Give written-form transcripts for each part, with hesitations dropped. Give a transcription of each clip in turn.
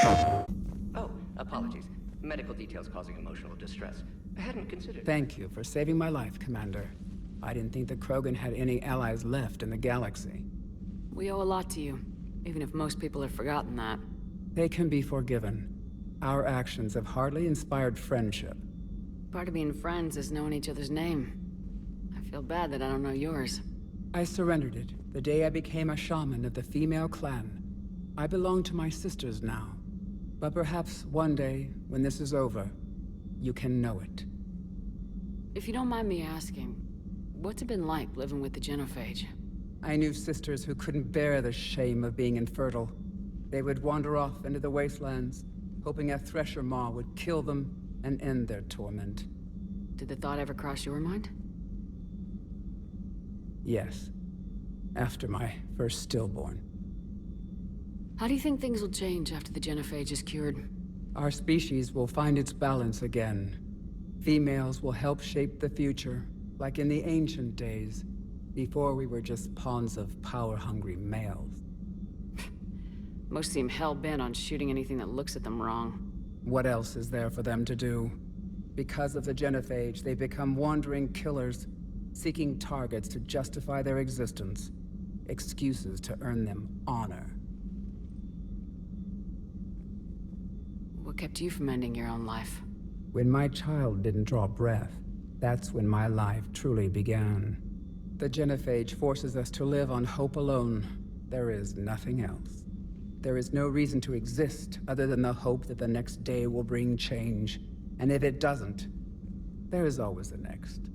Oh, apologies. Medical details causing emotional distress. I hadn't considered. Thank you for saving my life, Commander. I didn't think the Krogan had any allies left in the galaxy. We owe a lot to you, even if most people have forgotten that. They can be forgiven. Our actions have hardly inspired friendship. Part of being friends is knowing each other's name. I feel bad that I don't know yours. I surrendered it the day I became a shaman of the female clan. I belong to my sisters now. But perhaps one day, when this is over, you can know it. If you don't mind me asking, what's it been like living with the Genophage? I knew sisters who couldn't bear the shame of being infertile. They would wander off into the wastelands, hoping a Thresher Maw would kill them and end their torment. Did the thought ever cross your mind? Yes. After my first stillborn. How do you think things will change after the Genophage is cured? Our species will find its balance again. Females will help shape the future, like in the ancient days, before we were just pawns of power-hungry males. Most seem hell-bent on shooting anything that looks at them wrong. What else is there for them to do? Because of the Genophage, they become wandering killers, seeking targets to justify their existence. Excuses to earn them honor. What kept you from ending your own life? When my child didn't draw breath, that's when my life truly began. The Genophage forces us to live on hope alone. There is nothing else. There is no reason to exist other than the hope that the next day will bring change. And if it doesn't, there is always the next.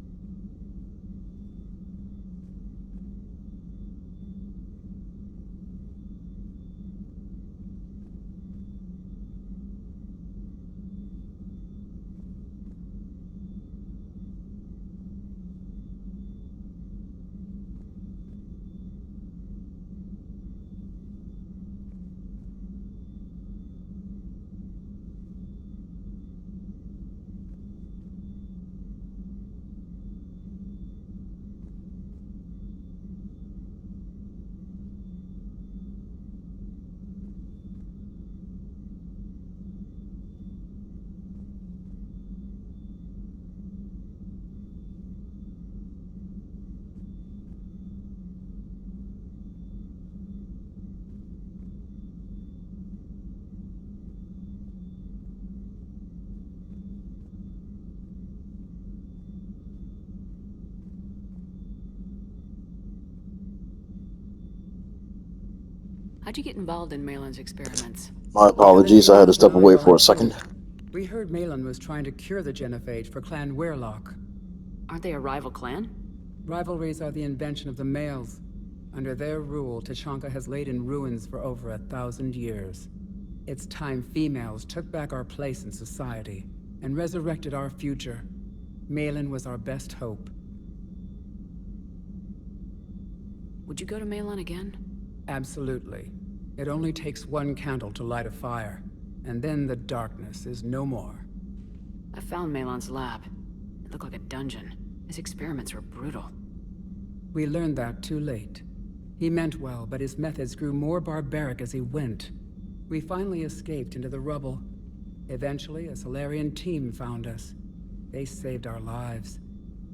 How'd you get involved in Malin's experiments? My apologies, I had to step away for a second. We heard Malin was trying to cure the Genophage for Clan Weirlock. Aren't they a rival clan? Rivalries are the invention of the males. Under their rule, Tuchanka has laid in ruins for over 1,000 years. It's time females took back our place in society and resurrected our future. Malin was our best hope. Would you go to Malin again? Absolutely. It only takes one candle to light a fire, and then the darkness is no more. I found Malin's lab. It looked like a dungeon. His experiments were brutal. We learned that too late. He meant well, but his methods grew more barbaric as he went. We finally escaped into the rubble. Eventually, a Solarian team found us. They saved our lives.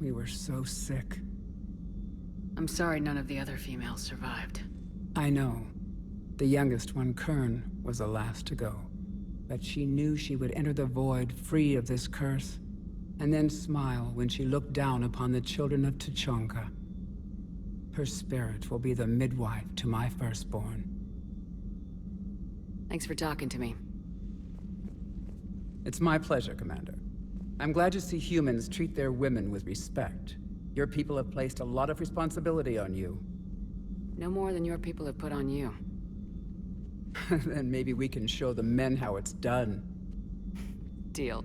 We were so sick. I'm sorry none of the other females survived. I know. The youngest one, Kern, was the last to go. But she knew she would enter the void free of this curse, and then smile when she looked down upon the children of Tuchanka. Her spirit will be the midwife to my firstborn. Thanks for talking to me. It's my pleasure, Commander. I'm glad to see humans treat their women with respect. Your people have placed a lot of responsibility on you. No more than your people have put on you. Then maybe we can show the men how it's done. Deal.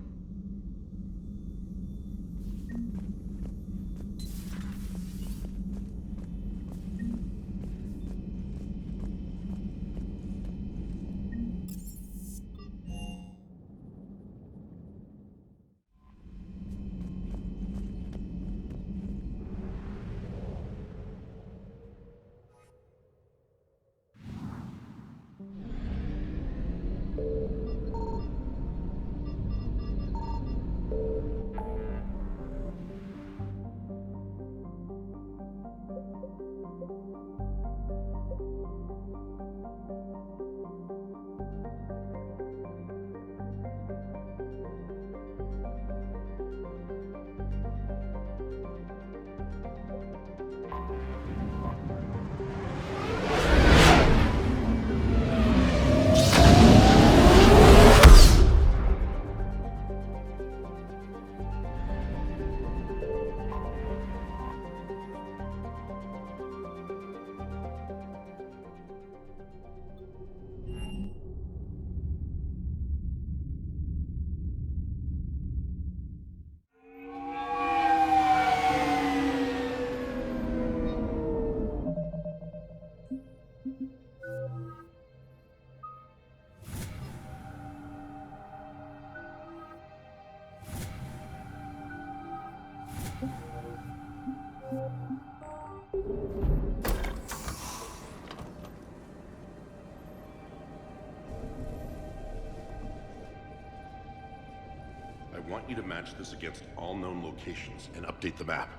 I want you to match this against all known locations and update the map.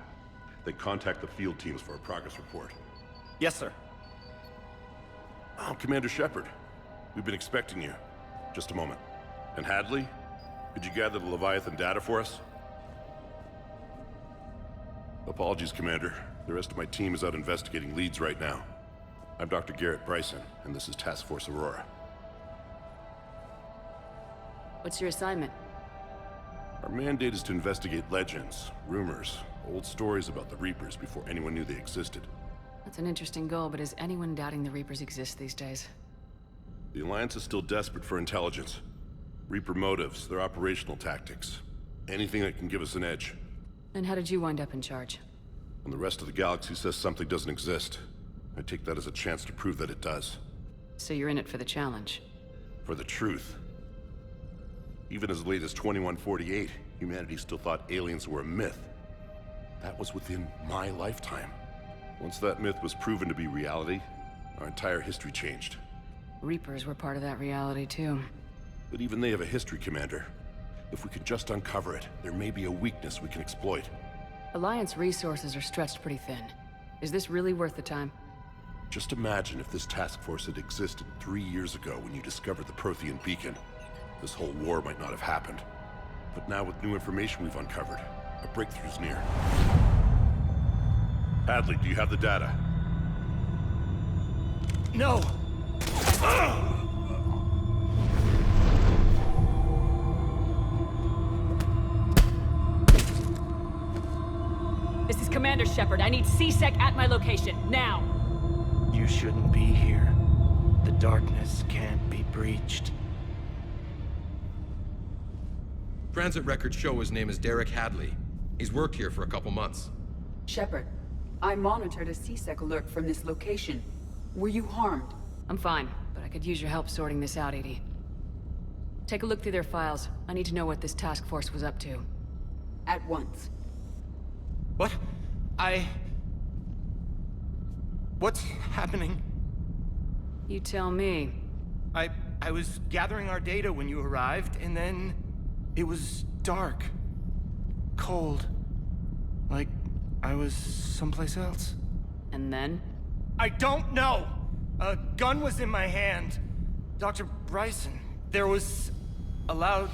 Then contact the field teams for a progress report. Yes, sir. I'm Commander Shepard. We've been expecting you. Just a moment. And Hadley, could you gather the Leviathan data for us? Apologies, Commander. The rest of my team is out investigating leads right now. I'm Dr. Garrett Bryson, and this is Task Force Aurora. What's your assignment? Our mandate is to investigate legends, rumors, old stories about the Reapers before anyone knew they existed. That's an interesting goal, but is anyone doubting the Reapers exist these days? The Alliance is still desperate for intelligence. Reaper motives, their operational tactics. Anything that can give us an edge. And how did you wind up in charge? When the rest of the galaxy says something doesn't exist, I take that as a chance to prove that it does. So you're in it for the challenge. For the truth. Even as late as 2148, humanity still thought aliens were a myth. That was within my lifetime. Once that myth was proven to be reality, our entire history changed. Reapers were part of that reality, too. But even they have a history, Commander. If we could just uncover it, there may be a weakness we can exploit. Alliance resources are stretched pretty thin. Is this really worth the time? Just imagine if this task force had existed 3 years ago when you discovered the Prothean beacon. This whole war might not have happened. But now with new information we've uncovered, a breakthrough's near. Hadley, do you have the data? No! This is Commander Shepard. I need C-Sec at my location, now! You shouldn't be here. The darkness can't be breached. Transit records show his name is Derek Hadley. He's worked here for a couple months. Shepard, I monitored a C-Sec alert from this location. Were you harmed? I'm fine, but I could use your help sorting this out, EDI. Take a look through their files. I need to know what this task force was up to. At once. What? What's happening? You tell me. I was gathering our data when you arrived, and then it was dark. Cold. Like I was someplace else. And then? I don't know! A gun was in my hand. Dr. Bryson, there was a loud...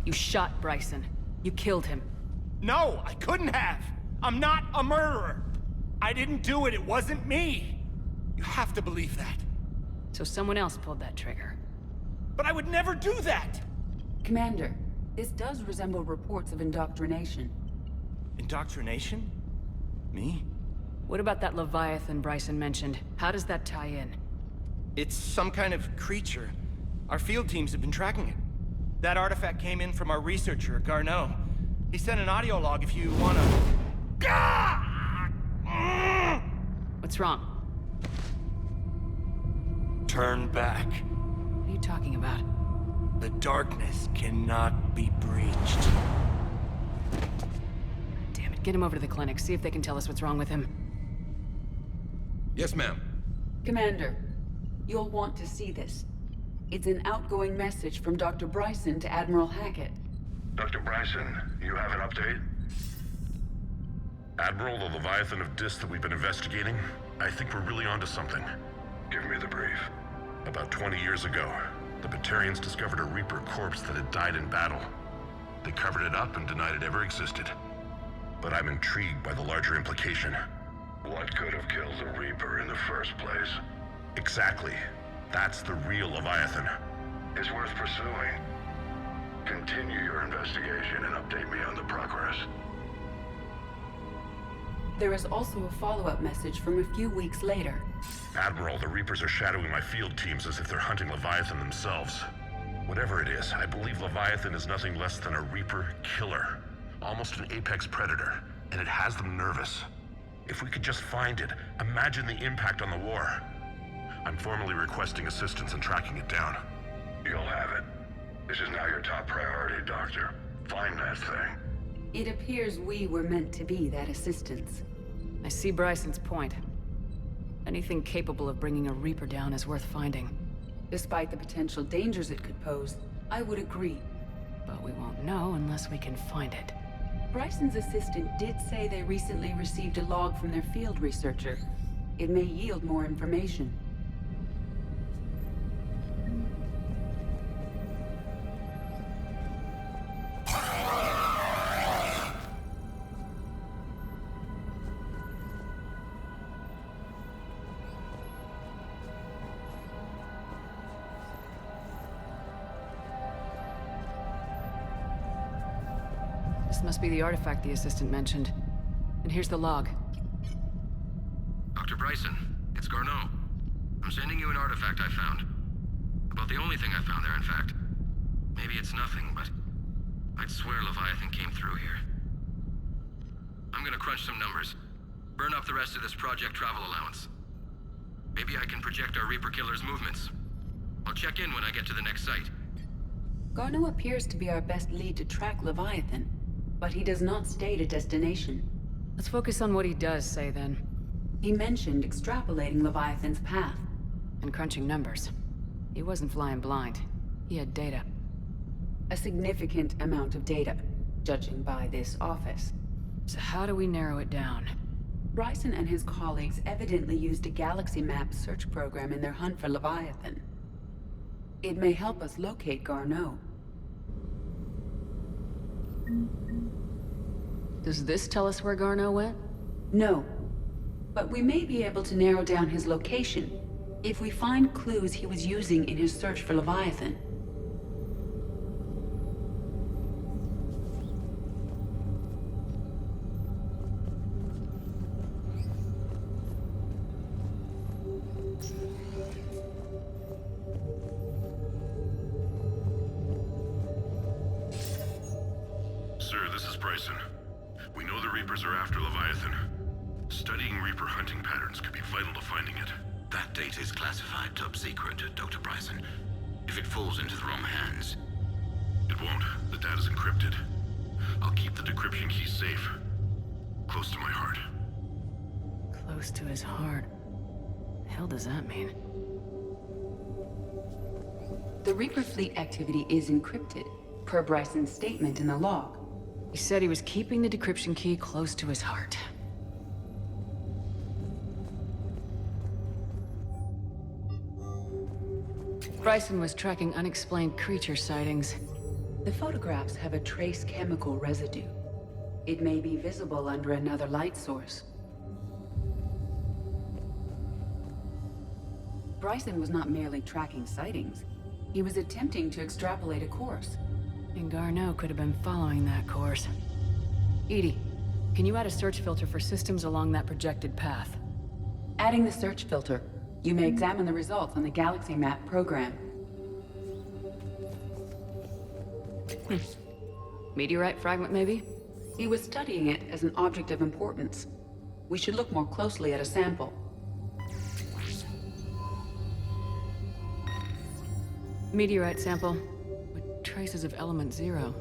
You shot Bryson. You killed him. No, I couldn't have! I'm not a murderer! I didn't do it, it wasn't me! You have to believe that. So someone else pulled that trigger. But I would never do that! Commander, this does resemble reports of indoctrination. Indoctrination? Me? What about that Leviathan Bryson mentioned? How does that tie in? It's some kind of creature. Our field teams have been tracking it. That artifact came in from our researcher, Garneau. He sent an audio log if you wanna... What's wrong? Turn back. What are you talking about? The darkness cannot be breached. Damn it, get him over to the clinic. See if they can tell us what's wrong with him. Yes, ma'am. Commander, You'll want to see this. It's an outgoing message from Dr. Bryson to Admiral Hackett. Dr. Bryson, you have an update? Admiral, the Leviathan of Dis that we've been investigating, I think we're really onto something. Give me the brief. About 20 years ago, the Batarians discovered a Reaper corpse that had died in battle. They covered it up and denied it ever existed. But I'm intrigued by the larger implication. What could have killed the Reaper in the first place? Exactly. That's the real Leviathan. It's worth pursuing. Continue your investigation and update me on the progress. There is also a follow-up message from a few weeks later. Admiral, the Reapers are shadowing my field teams as if they're hunting Leviathan themselves. Whatever it is, I believe Leviathan is nothing less than a Reaper killer. Almost an apex predator, and it has them nervous. If we could just find it, imagine the impact on the war. I'm formally requesting assistance in tracking it down. You'll have it. This is now your top priority, Doctor. Find that thing. It appears we were meant to be that assistance. I see Bryson's point. Anything capable of bringing a Reaper down is worth finding. Despite the potential dangers it could pose, I would agree. But we won't know unless we can find it. Bryson's assistant did say they recently received a log from their field researcher. It may yield more information. This must be the artifact the assistant mentioned. And here's the log. Dr. Bryson, it's Garneau. I'm sending you an artifact I found. About the only thing I found there, in fact. Maybe it's nothing, but I'd swear Leviathan came through here. I'm gonna crunch some numbers. Burn up the rest of this project travel allowance. Maybe I can project our Reaper killer's movements. I'll check in when I get to the next site. Garneau appears to be our best lead to track Leviathan, but he does not state a destination. Let's focus on what he does say then. He mentioned extrapolating Leviathan's path. And crunching numbers. He wasn't flying blind. He had data. A significant amount of data, judging by this office. So how do we narrow it down? Bryson and his colleagues evidently used a galaxy map search program in their hunt for Leviathan. It may help us locate Garneau. Does this tell us where Garneau went? No, but we may be able to narrow down his location if we find clues he was using in his search for Leviathan. Sir, this is Bryson. We know the Reapers are after Leviathan. Studying Reaper hunting patterns could be vital to finding it. That data is classified top secret, Dr. Bryson. If it falls into the wrong hands... It won't. The data's encrypted. I'll keep the decryption key safe. Close to my heart. Close to his heart. The hell does that mean? The Reaper fleet activity is encrypted, per Bryson's statement in the log. He said he was keeping the decryption key close to his heart. Bryson was tracking unexplained creature sightings. The photographs have a trace chemical residue. It may be visible under another light source. Bryson was not merely tracking sightings. He was attempting to extrapolate a course. And Garneau could have been following that course. EDI, can you add a search filter for systems along that projected path? Adding the search filter, you may examine the results on the Galaxy Map program. Meteorite fragment, maybe? He was studying it as an object of importance. We should look more closely at a sample. Meteorite sample with traces of element 0.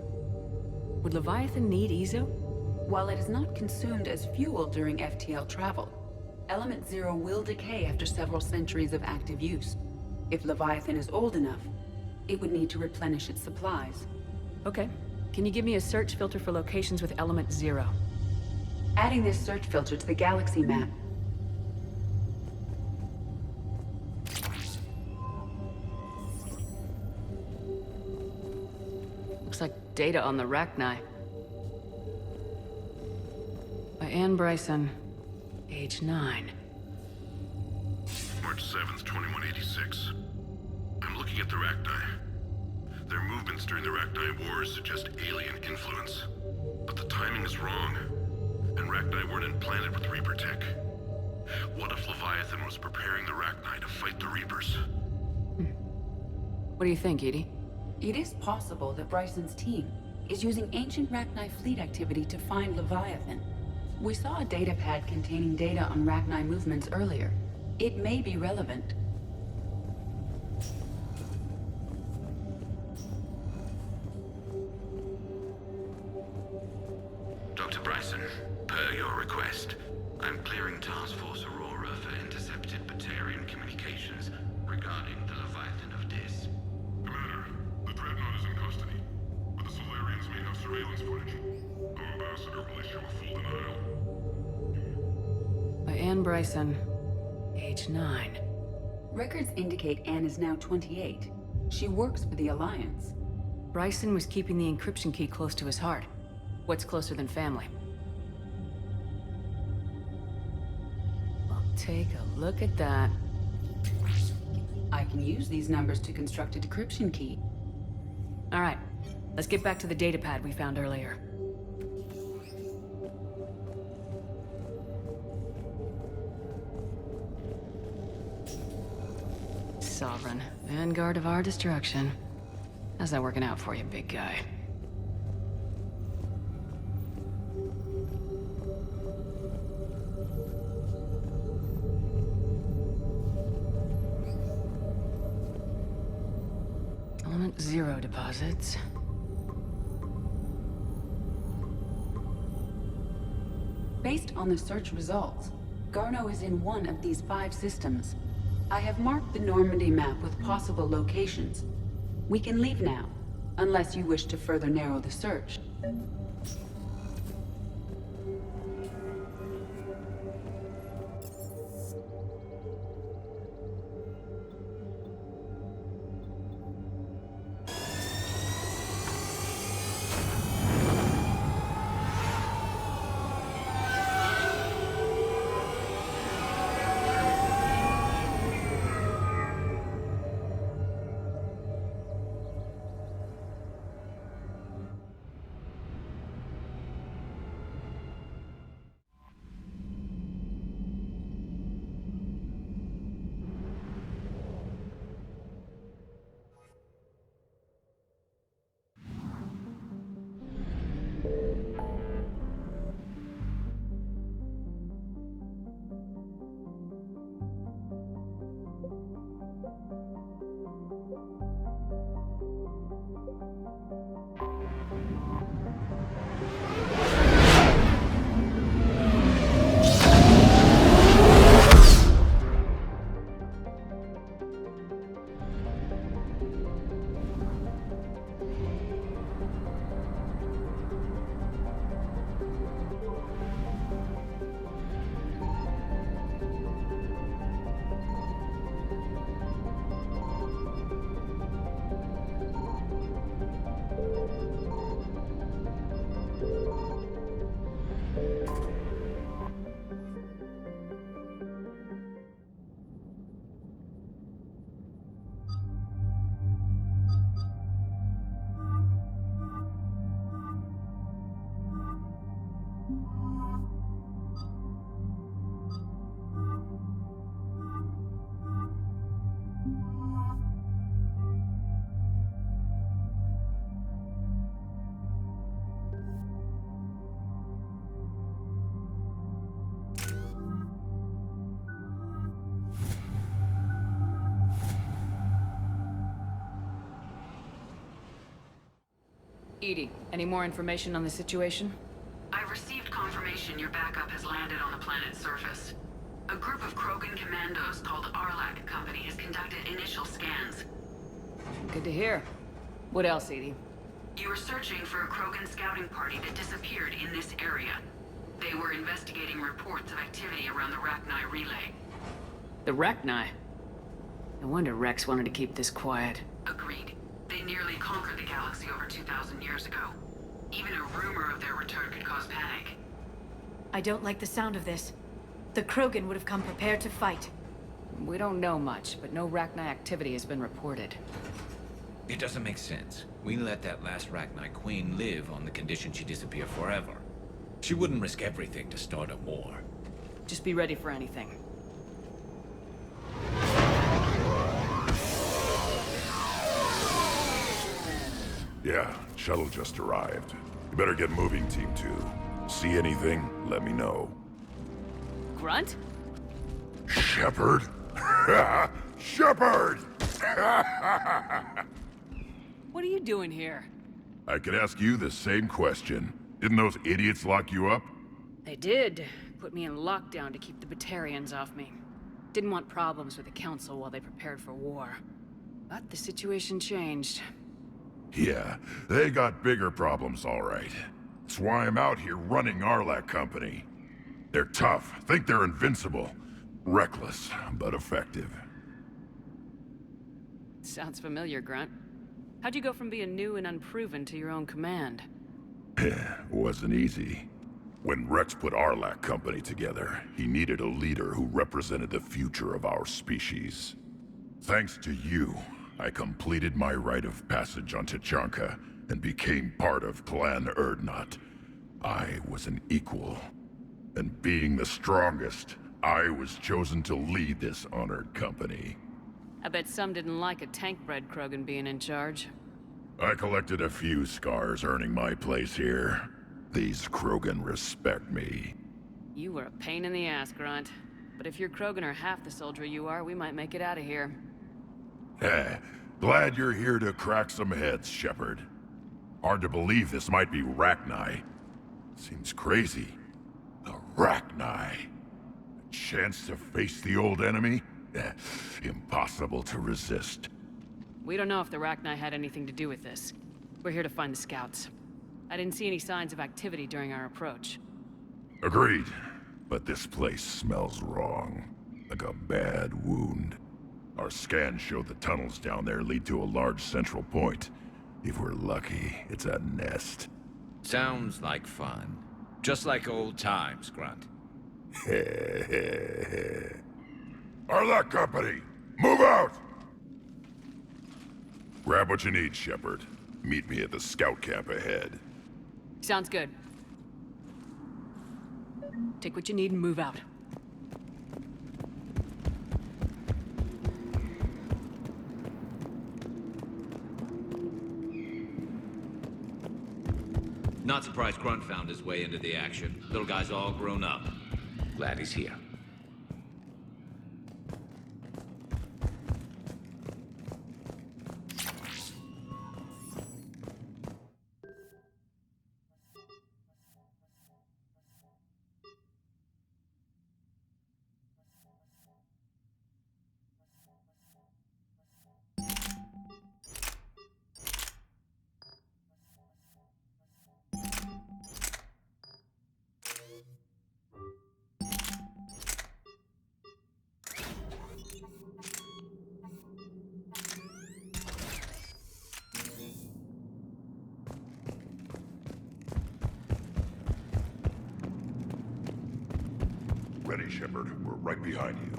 Would Leviathan need EZO? While it is not consumed as fuel during FTL travel, Element 0 will decay after several centuries of active use. If Leviathan is old enough, it would need to replenish its supplies. Okay. Can you give me a search filter for locations with element 0? Adding this search filter to the galaxy map. Looks like data on the Rachni. By Anne Bryson, age 9. March 7th, 2186. I'm looking at the Rachni. Their movements during the Rachni Wars suggest alien influence. But the timing is wrong. And Rachni weren't implanted with Reaper tech. What if Leviathan was preparing the Rachni to fight the Reapers? What do you think, Edie? It is possible that Bryson's team is using ancient Rachni fleet activity to find Leviathan. We saw a datapad containing data on Rachni movements earlier. It may be relevant. Dr. Bryson, per your request, I'm clearing Task Force Aurora for intercepted Batarian communications regarding the Leviathan of Dis. Commander, the Dreadnought is in custody, but the Solarians may have surveillance footage. Our ambassador will issue a full denial. By Anne Bryson, age 9. Records indicate Anne is now 28. She works for the Alliance. Bryson was keeping the encryption key close to his heart. What's closer than family? Well, take a look at that. I can use these numbers to construct a decryption key. All right, let's get back to the datapad we found earlier. Sovereign, vanguard of our destruction. How's that working out for you, big guy? Element 0 deposits. Based on the search results, Garneau is in one of these 5 systems. I have marked the Normandy map with possible locations. We can leave now, unless you wish to further narrow the search. Edie, any more information on the situation? I've received confirmation your backup has landed on the planet's surface. A group of Krogan commandos called Arlac Company has conducted initial scans. Good to hear. What else, Edie? You were searching for a Krogan scouting party that disappeared in this area. They were investigating reports of activity around the Rachni relay. The Rachni? No wonder Rex wanted to keep this quiet. Agreed. They nearly conquered the galaxy over 2,000 years ago. Even a rumor of their return could cause panic. I don't like the sound of this. The Krogan would have come prepared to fight. We don't know much, but no Rachni activity has been reported. It doesn't make sense. We let that last Rachni queen live on the condition she disappear forever. She wouldn't risk everything to start a war. Just be ready for anything. Yeah, shuttle just arrived. You better get moving, Team 2. See anything, let me know. Grunt? Shepard? Shepard! What are you doing here? I could ask you the same question. Didn't those idiots lock you up? They did. Put me in lockdown to keep the Batarians off me. Didn't want problems with the Council while they prepared for war. But the situation changed. Yeah, they got bigger problems, all right. That's why I'm out here running Arlac Company. They're tough, think they're invincible. Reckless, but effective. Sounds familiar, Grunt. How'd you go from being new and unproven to your own command? Wasn't easy. When Rex put Arlac Company together, he needed a leader who represented the future of our species. Thanks to you, I completed my rite of passage on Tuchanka and became part of Clan Urdnot. I was an equal. And being the strongest, I was chosen to lead this honored company. I bet some didn't like a tank-bred Krogan being in charge. I collected a few scars earning my place here. These Krogan respect me. You were a pain in the ass, Grunt. But if your Krogan are half the soldier you are, we might make it out of here. Glad you're here to crack some heads, Shepard. Hard to believe this might be Rachni. Seems crazy. The Rachni. A chance to face the old enemy? Impossible to resist. We don't know if the Rachni had anything to do with this. We're here to find the scouts. I didn't see any signs of activity during our approach. Agreed. But this place smells wrong. Like a bad wound. Our scans show the tunnels down there lead to a large central point. If we're lucky, it's a nest. Sounds like fun. Just like old times, Grunt. Arlac Company, move out! Grab what you need, Shepard. Meet me at the scout camp ahead. Sounds good. Take what you need and move out. Not surprised Grunt found his way into the action. Little guy's all grown up. Glad he's here. Ready, Shepard. We're right behind you.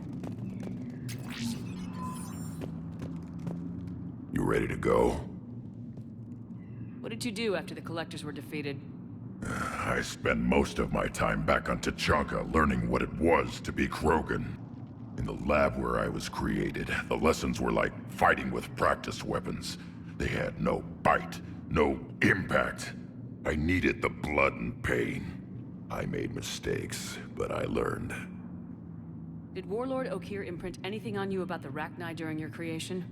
You ready to go? What did you do after the Collectors were defeated? I spent most of my time back on Tuchanka learning what it was to be Krogan. In the lab where I was created, the lessons were like fighting with practice weapons. They had no bite, no impact. I needed the blood and pain. I made mistakes, but I learned. Did Warlord Okeer imprint anything on you about the Rachni during your creation?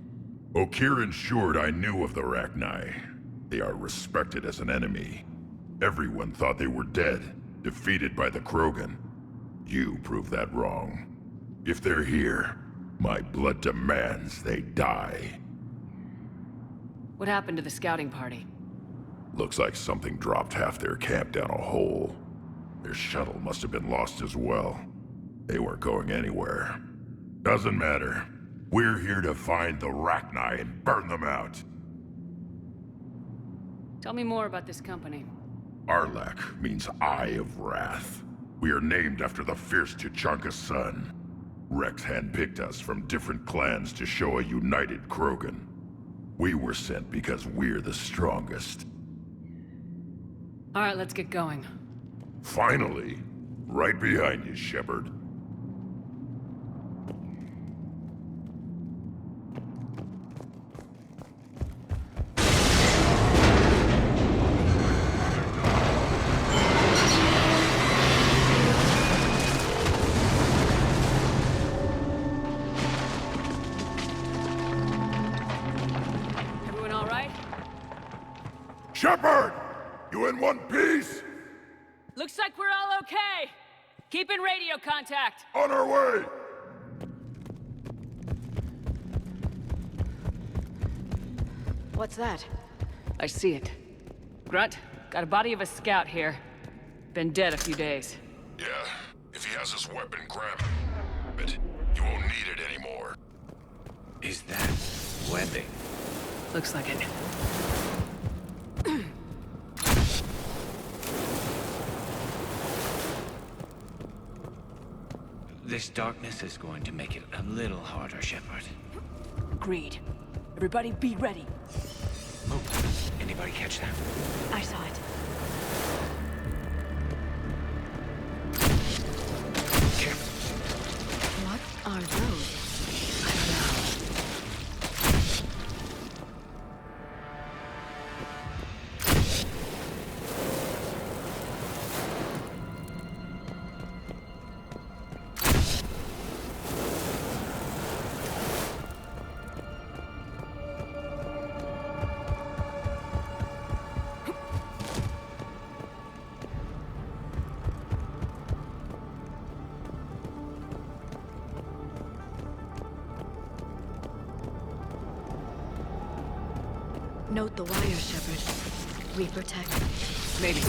Okeer ensured I knew of the Rachni. They are respected as an enemy. Everyone thought they were dead, defeated by the Krogan. You proved that wrong. If they're here, my blood demands they die. What happened to the scouting party? Looks like something dropped half their camp down a hole. Their shuttle must have been lost as well. They weren't going anywhere. Doesn't matter. We're here to find the Rachni and burn them out. Tell me more about this company. Arlak means Eye of Wrath. We are named after the fierce Tuchanka sun. Rex handpicked us from different clans to show a united Krogan. We were sent because we're the strongest. All right, let's get going. Finally! Right behind you, Shepard. Everyone all right? Shepard! You in one piece? Looks like we're all okay. Keep in radio contact. On our way! What's that? I see it. Grunt, got a body of a scout here. Been dead a few days. Yeah, if he has his weapon, grab it. You won't need it anymore. Is that webbing? Looks like it. This darkness is going to make it a little harder, Shepard. Agreed. Everybody be ready. Oh, anybody catch that? I saw it. What are those? I don't know. Note the wire, Shepard. We protect. Maybe.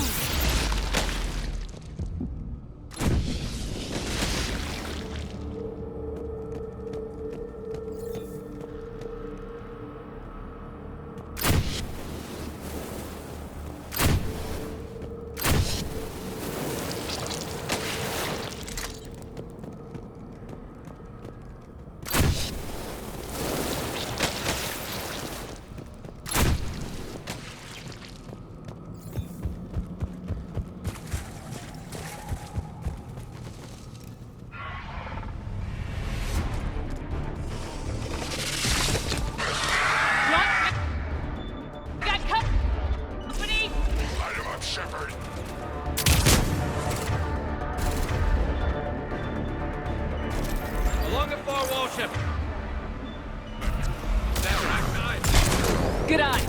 Good eye.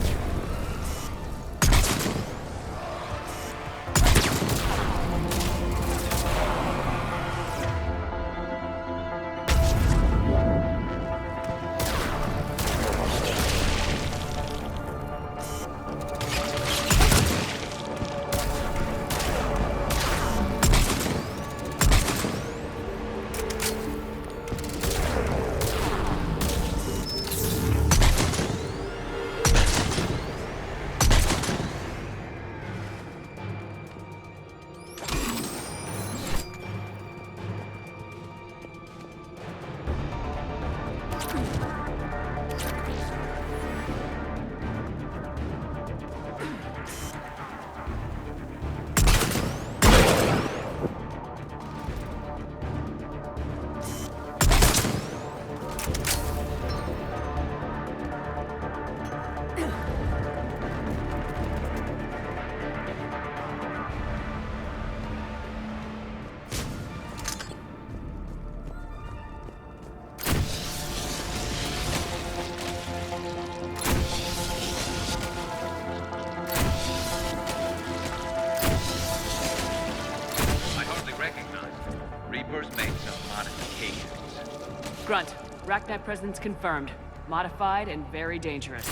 Rachni presence confirmed. Modified and very dangerous.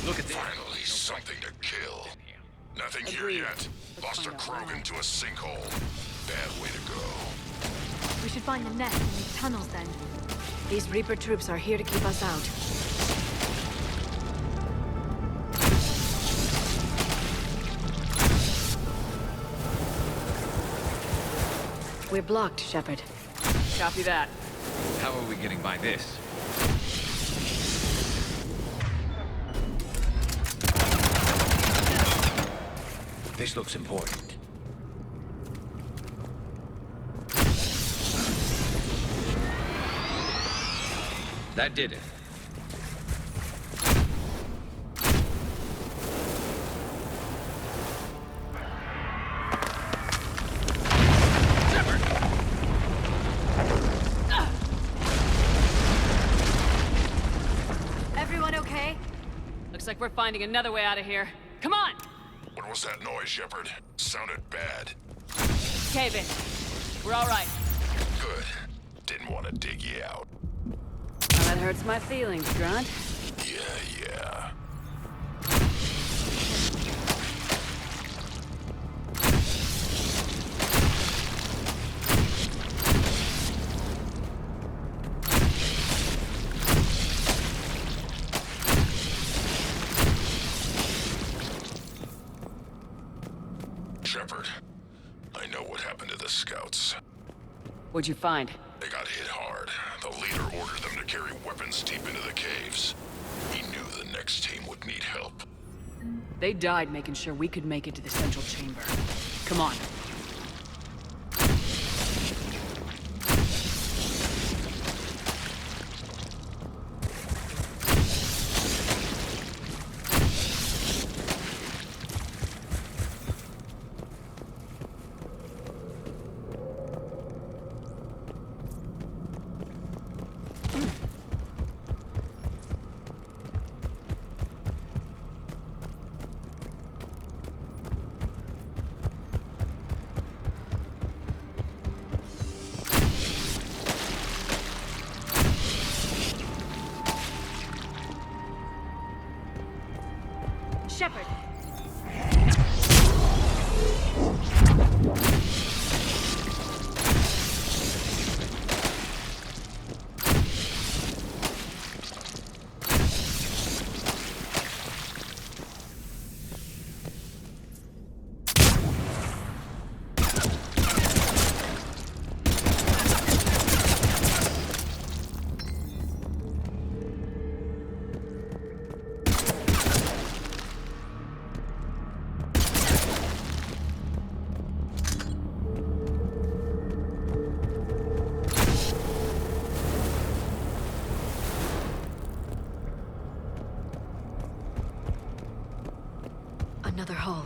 Look at this. Finally, something to kill. Nothing here Agreed. yet. Lost a Krogan to a sinkhole. Bad way to go. We should find the nest in these tunnels then. These Reaper troops are here to keep us out. We're blocked, Shepard. Copy that. How are we getting by this? This looks important. That did it. Everyone okay? Looks like we're finding another way out of here. Come on! What was that noise, Shepard? Sounded bad. Cave in. We're all right. Good. Didn't want to dig you out. Well, that hurts my feelings, Grunt. Yeah. Shepard, I know what happened to the scouts. What'd you find? They got hit hard. The leader ordered them to carry weapons deep into the caves. He knew the next team would need help. They died making sure we could make it to the central chamber. Come on. Shepard! Another hull.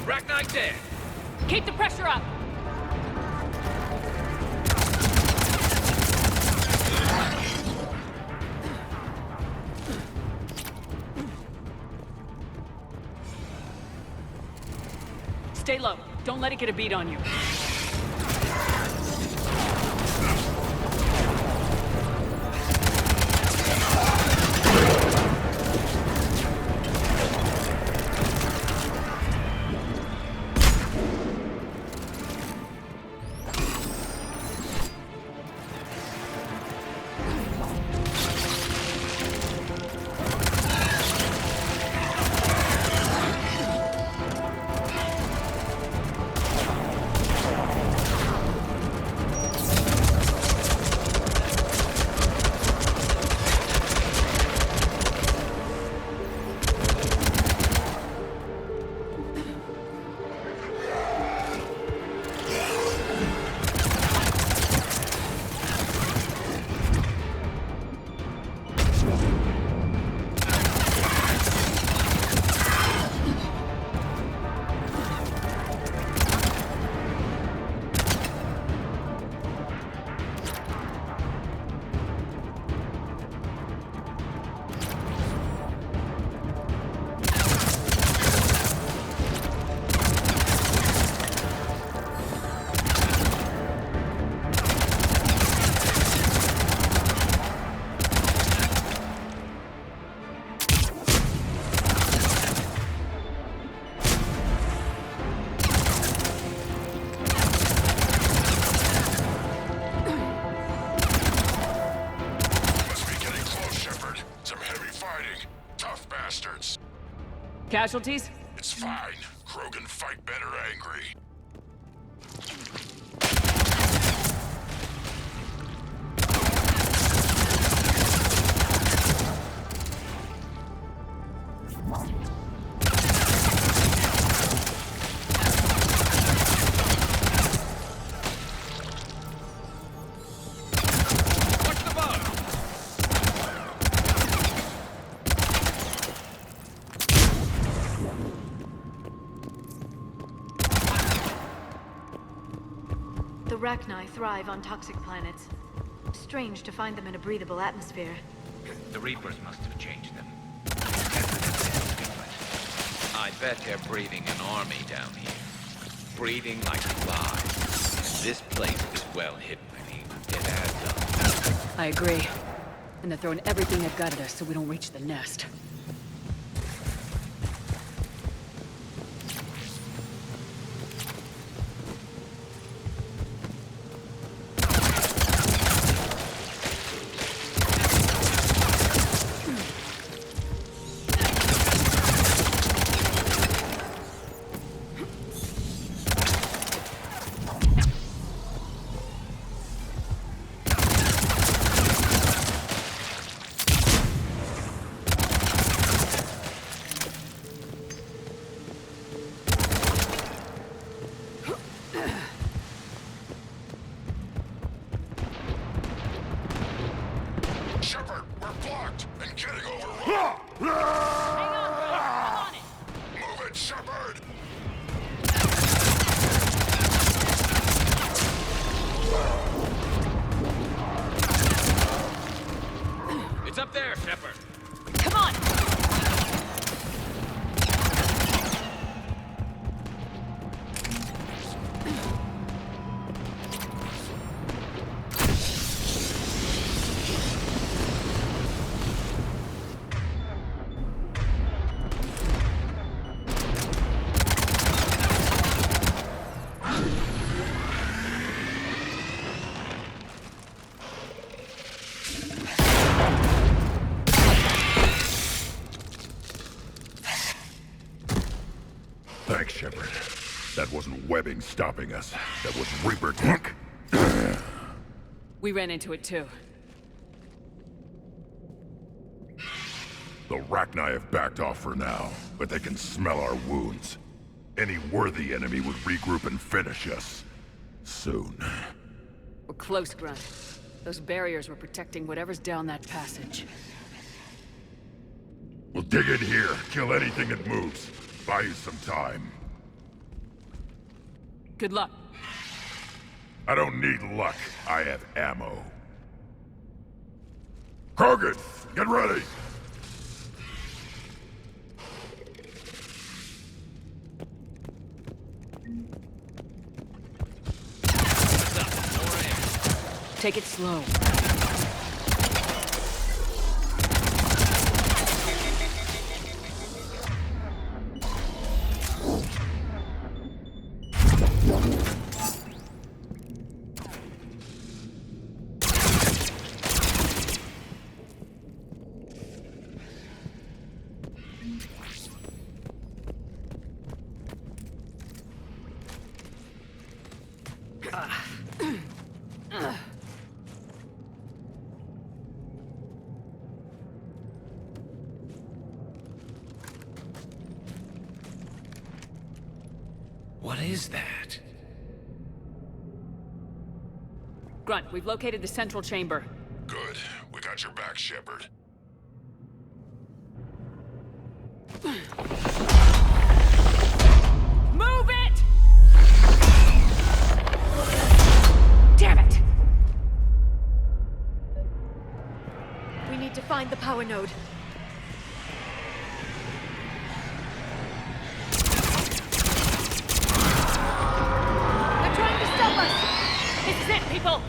Rachni dead. Keep the pressure up! Stay low. Don't let it get a beat on you. Casualties? It's fine. Krogan fight better angry. The Rachni thrive on toxic planets. Strange to find them in a breathable atmosphere. The Reapers must have changed them. I bet they're breeding an army down here. Breeding like flies. This place is well hidden. I mean, it adds up. I agree. And they're throwing everything they've got at us so we don't reach the nest. Shepard, we're blocked and getting overrun. Hang on, bro. I'm on it. Move it, Shepard. It's up there, Shepard. Come on! Thanks, Shepard. That wasn't webbing stopping us. That was Reaper tech. We ran into it too. The Rachni have backed off for now, but they can smell our wounds. Any worthy enemy would regroup and finish us. Soon. We're close, Grunt. Those barriers were protecting whatever's down that passage. We'll dig in here, kill anything that moves. Buy you some time. Good luck. I don't need luck. I have ammo. Krogan, get ready! Take it slow. What is that? Grunt, we've located the central chamber. Good. We got your back, Shepard. Move it! Damn it! We need to find the power node. They're trying to stop us! This is it, people!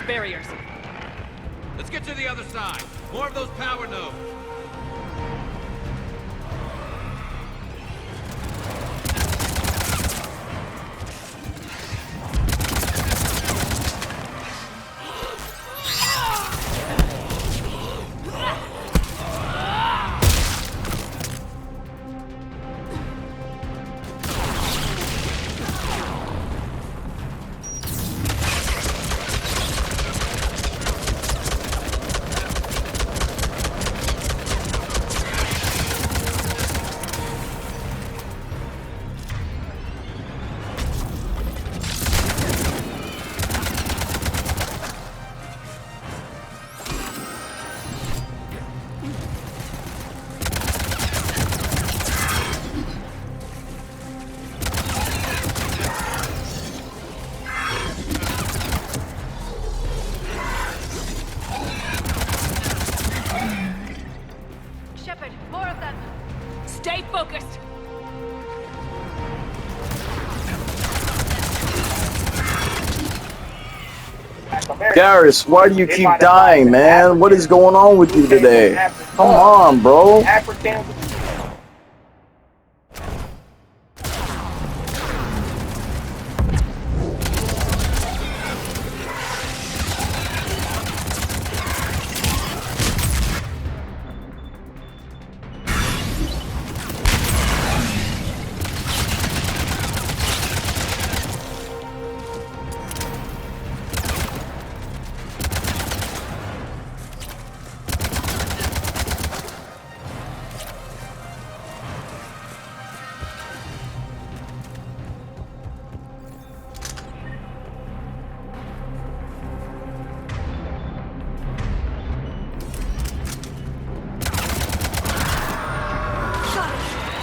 barriers. Let's get to the other side. More of those power nodes. Shepard, more of them! Stay focused! Garrus, why do you keep dying, man? What is going on with you today? Come on, bro.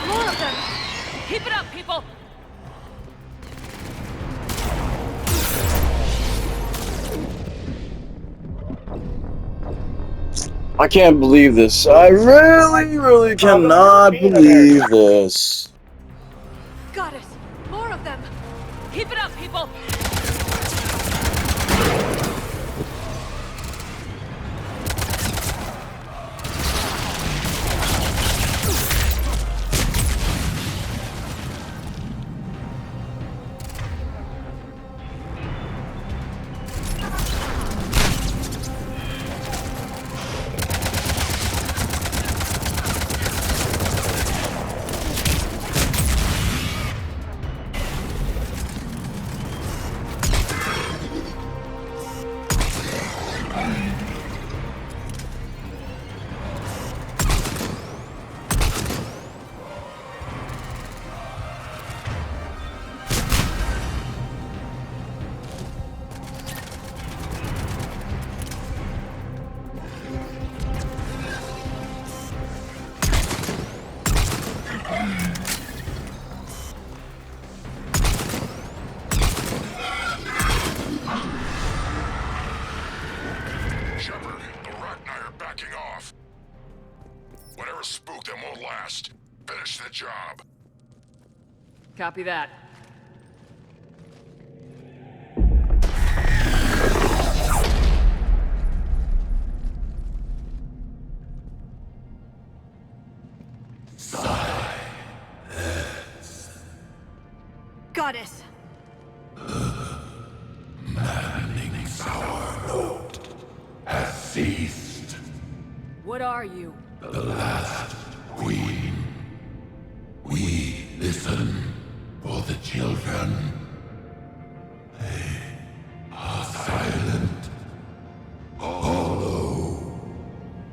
More of them! Keep it up, people! I can't believe this. I really cannot believe this. Goddess! More of them! Keep it up, people! Shepard, the Rachni are backing off. Whatever spooked them won't last. Finish the job. Copy that. Goddess! Maddening's our note has ceased. What are you? The last queen. We listen for the children. They are silent, hollow.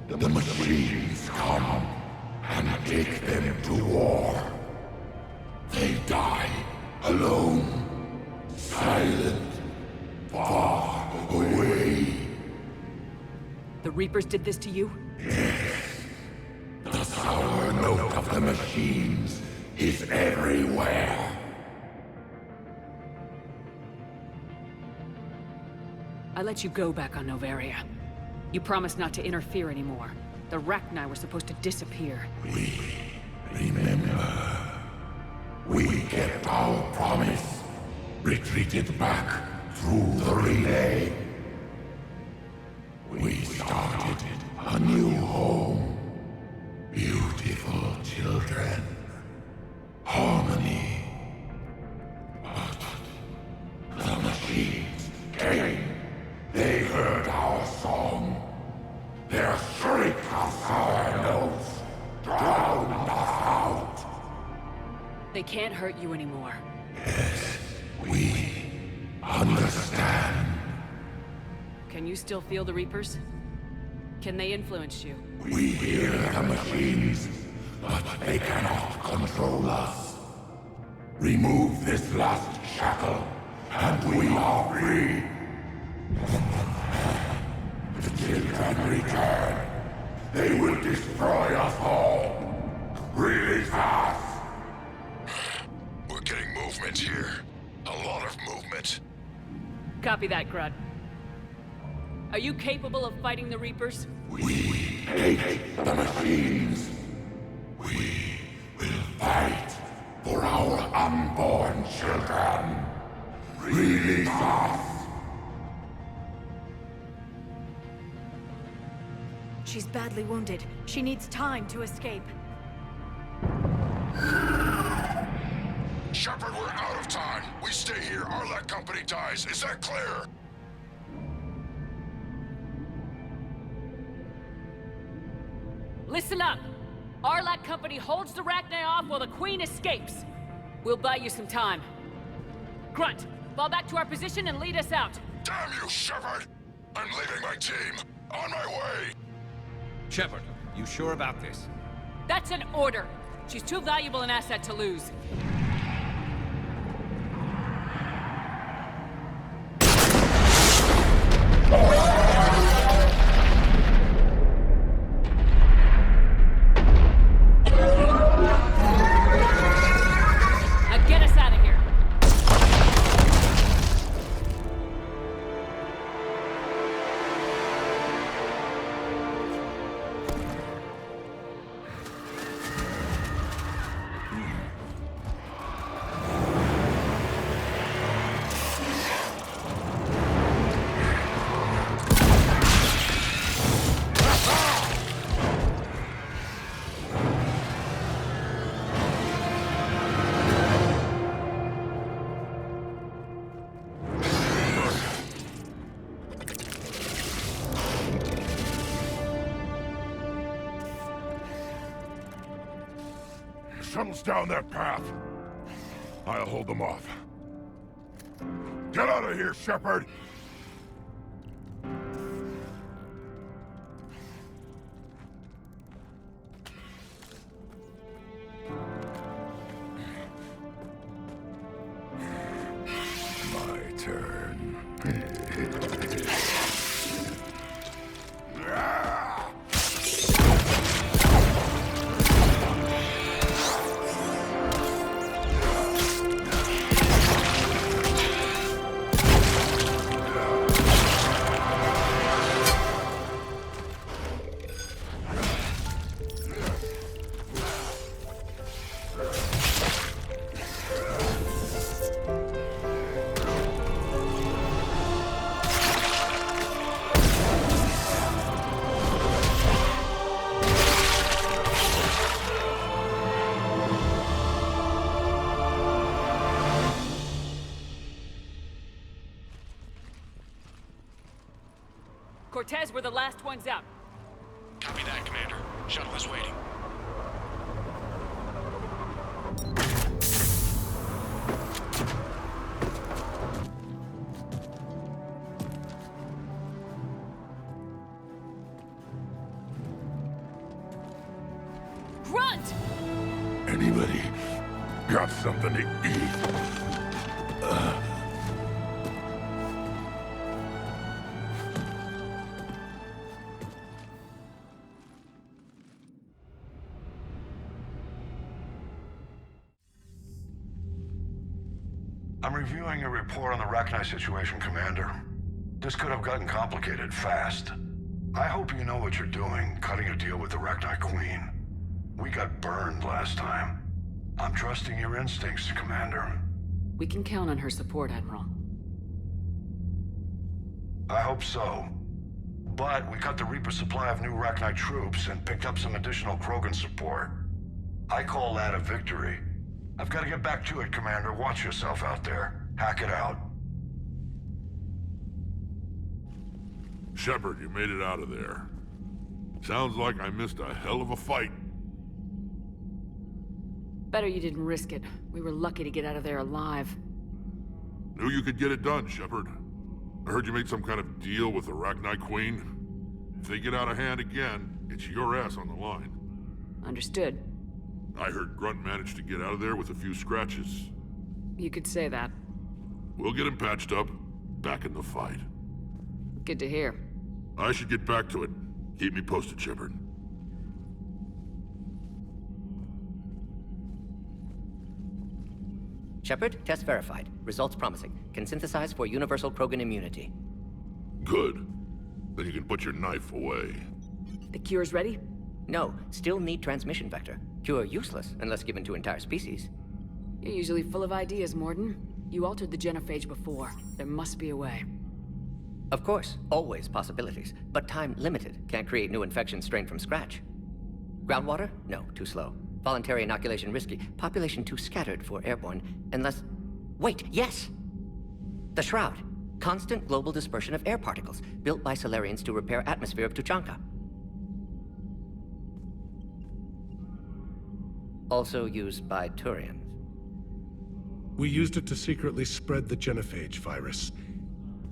The machines come and take them to war. They die alone, silent, far away. The Reapers did this to you? The sour note of the machines is everywhere. I let you go back on Noveria. You promised not to interfere anymore. The Rachni were supposed to disappear. We remember. We kept our promise. Retreated back through the relay. heard our song. Their shriek of sour notes drowned us out. They can't hurt you anymore. Yes, we understand. Can you still feel the Reapers? Can they influence you? We hear the machines, but they cannot control us. Remove this last shackle, and we are free. The children return. They will destroy us all. Release us. We're getting movement here. A lot of movement. Copy that, Grunt. Are you capable of fighting the Reapers? We hate the machines. We will fight for our unborn children. Release us. She's badly wounded. She needs time to escape. Shepard, we're out of time. We stay here, Arlec Company dies. Is that clear? Listen up! Arlec Company holds the Rachni off while the Queen escapes. We'll buy you some time. Grunt, fall back to our position and lead us out. Damn you, Shepard! I'm leaving my team. On my way. Shepard, you sure about this? That's an order. She's too valuable an asset to lose. Now get us out of here. Shuttles down that path. I'll hold them off. Get out of here, Shepard! My turn. Cortez, we're the last ones out. Copy that, Commander. Shuttle is waiting. Grunt! Anybody got something to eat? I'm reviewing your report on the Rachni situation, Commander. This could have gotten complicated fast. I hope you know what you're doing, cutting a deal with the Rachni Queen. We got burned last time. I'm trusting your instincts, Commander. We can count on her support, Admiral. I hope so. But we cut the Reaper supply of new Rachni troops and picked up some additional Krogan support. I call that a victory. I've got to get back to it, Commander. Watch yourself out there. Hack it out. Shepard, you made it out of there. Sounds like I missed a hell of a fight. Better you didn't risk it. We were lucky to get out of there alive. Knew you could get it done, Shepard. I heard you made some kind of deal with the Arachnite Queen. If they get out of hand again, it's your ass on the line. Understood. I heard Grunt managed to get out of there with a few scratches. You could say that. We'll get him patched up, back in the fight. Good to hear. I should get back to it. Keep me posted, Shepard. Shepard, test verified. Results promising. Can synthesize for universal Krogan immunity. Good. Then you can put your knife away. The cure's ready? No, still need transmission vector. Cure useless unless given to entire species. You're usually full of ideas, Mordin. You altered the genophage before. There must be a way. Of course, always possibilities, but time limited. Can't create new infection strain from scratch. Groundwater? No, too slow. Voluntary inoculation risky. Population too scattered for airborne, unless... Wait, yes! The Shroud. Constant global dispersion of air particles, built by Solarians to repair atmosphere of Tuchanka. Also used by Turians. We used it to secretly spread the genophage virus.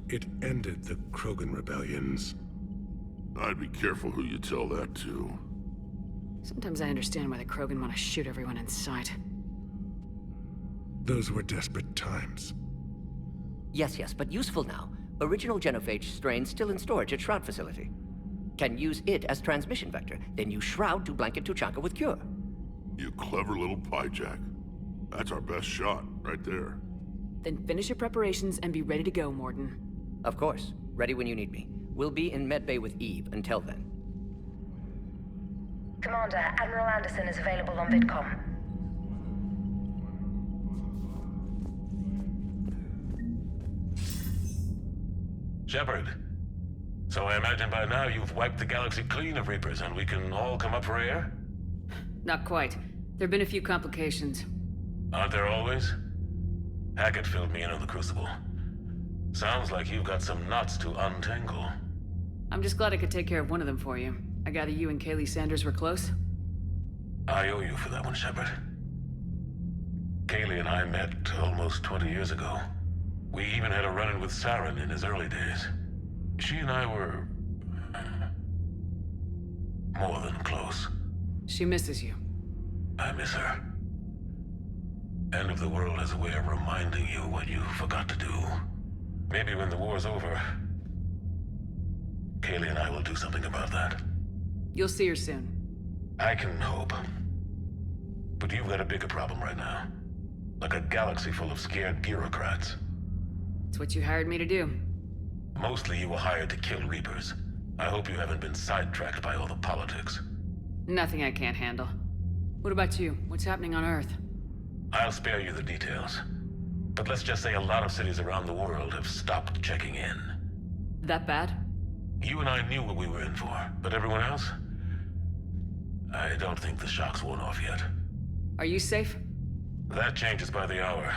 It ended the Krogan rebellions. I'd be careful who you tell that to. Sometimes I understand why the Krogan want to shoot everyone in sight. Those were desperate times. Yes, but useful now. Original genophage strain still in storage at Shroud facility. Can use it as transmission vector, then use Shroud to blanket Tuchanka with cure. You clever little pyjak. That's our best shot, right there. Then finish your preparations and be ready to go, Mordin. Of course. Ready when you need me. We'll be in medbay with Eve until then. Commander, Admiral Anderson is available on VidCom. Shepard. So I imagine by now you've wiped the galaxy clean of Reapers and we can all come up for air? Not quite. There have been a few complications. Aren't there always? Hackett filled me in on the Crucible. Sounds like you've got some knots to untangle. I'm just glad I could take care of one of them for you. I gather you and Kaylee Sanders were close? I owe you for that one, Shepard. Kaylee and I met almost 20 years ago. We even had a run-in with Saren in his early days. She and I were... more than close. She misses you. I miss her. End of the world has a way of reminding you what you forgot to do. Maybe when the war's over, Kaylee and I will do something about that. You'll see her soon. I can hope. But you've got a bigger problem right now. Like a galaxy full of scared bureaucrats. It's what you hired me to do. Mostly you were hired to kill Reapers. I hope you haven't been sidetracked by all the politics. Nothing I can't handle. What about you? What's happening on Earth? I'll spare you the details. But let's just say a lot of cities around the world have stopped checking in. That bad? You and I knew what we were in for, but everyone else? I don't think the shock's worn off yet. Are you safe? That changes by the hour.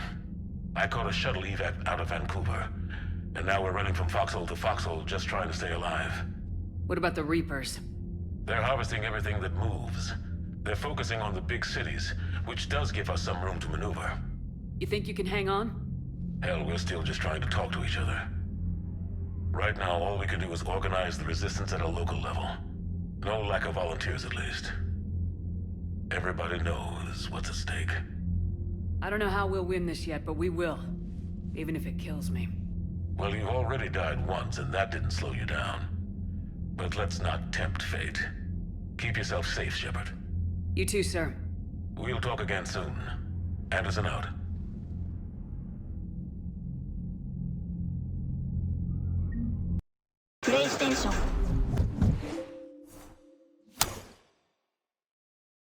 I caught a shuttle evac out of Vancouver, and now we're running from foxhole to foxhole just trying to stay alive. What about the Reapers? They're harvesting everything that moves. They're focusing on the big cities, which does give us some room to maneuver. You think you can hang on? Hell, we're still just trying to talk to each other. Right now, all we can do is organize the resistance at a local level. No lack of volunteers, at least. Everybody knows what's at stake. I don't know how we'll win this yet, but we will. Even if it kills me. Well, you've already died once, and that didn't slow you down. But let's not tempt fate. Keep yourself safe, Shepard. You too, sir. We'll talk again soon. Anderson out. PlayStation